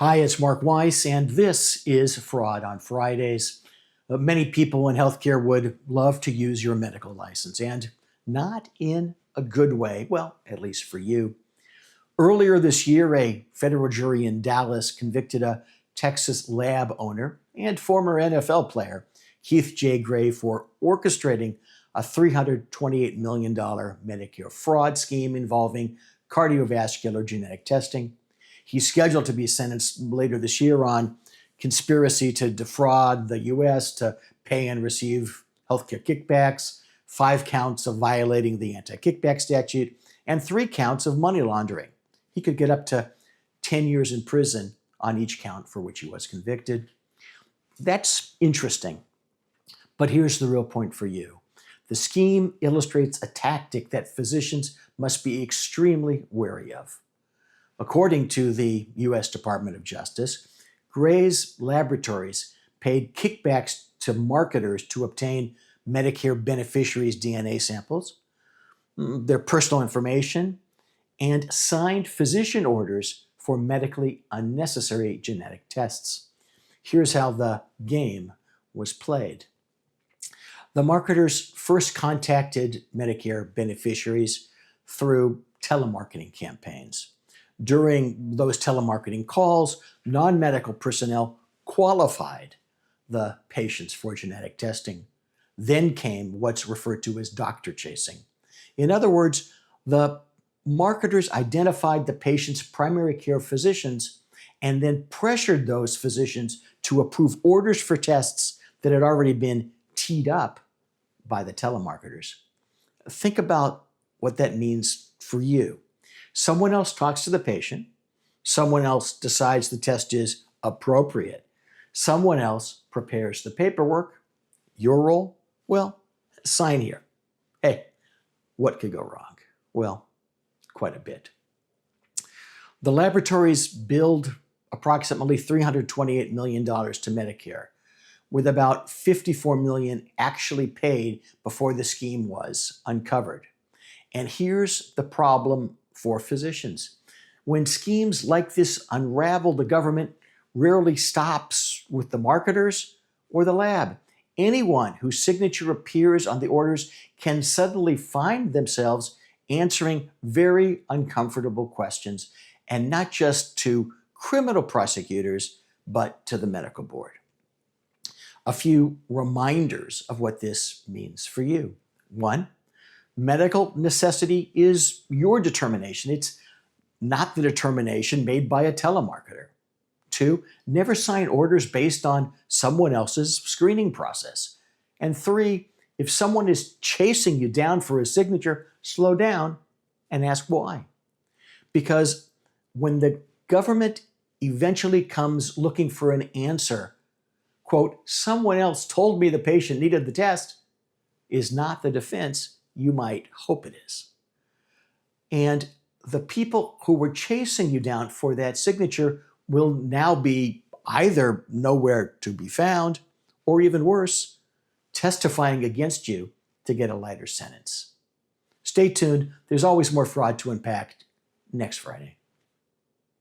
Hi, it's Mark Weiss, and this is Fraud on Fridays. Many people in healthcare would love to use your medical license, and not in a good way, well, at least for you. Earlier this year, a federal jury in Dallas convicted a Texas lab owner and former NFL player, Keith J. Gray, for orchestrating a $328 million Medicare fraud scheme involving cardiovascular genetic testing. He's scheduled to be sentenced later this year on conspiracy to defraud the U.S., to pay and receive healthcare kickbacks, 5 counts of violating the anti-kickback statute, and 3 counts of money laundering. He could get up to 10 years in prison on each count for which he was convicted. That's interesting. But here's the real point for you. The scheme illustrates a tactic that physicians must be extremely wary of. According to the U.S. Department of Justice, Gray's laboratories paid kickbacks to marketers to obtain Medicare beneficiaries' DNA samples, their personal information, and signed physician orders for medically unnecessary genetic tests. Here's how the game was played. The marketers first contacted Medicare beneficiaries through telemarketing campaigns. During those telemarketing calls, non-medical personnel qualified the patients for genetic testing. Then came what's referred to as doctor chasing. In other words, the marketers identified the patient's primary care physicians and then pressured those physicians to approve orders for tests that had already been teed up by the telemarketers. Think about what that means for you. Someone else talks to the patient. Someone else decides the test is appropriate. Someone else prepares the paperwork. Your role? Well, sign here. Hey, what could go wrong? Well, quite a bit. The laboratories billed approximately $328 million to Medicare, with about $54 million actually paid before the scheme was uncovered. And here's the problem for physicians. When schemes like this unravel, the government rarely stops with the marketers or the lab. Anyone whose signature appears on the orders can suddenly find themselves answering very uncomfortable questions, and not just to criminal prosecutors, but to the medical board. A few reminders of what this means for you. 1, medical necessity is your determination. It's not the determination made by a telemarketer. 2, never sign orders based on someone else's screening process. And 3, if someone is chasing you down for a signature, slow down and ask why. Because when the government eventually comes looking for an answer, quote, someone else told me the patient needed the test, is not the defense you might hope it is. And the people who were chasing you down for that signature will now be either nowhere to be found, or even worse, testifying against you to get a lighter sentence. Stay tuned. There's always more fraud to unpack next Friday.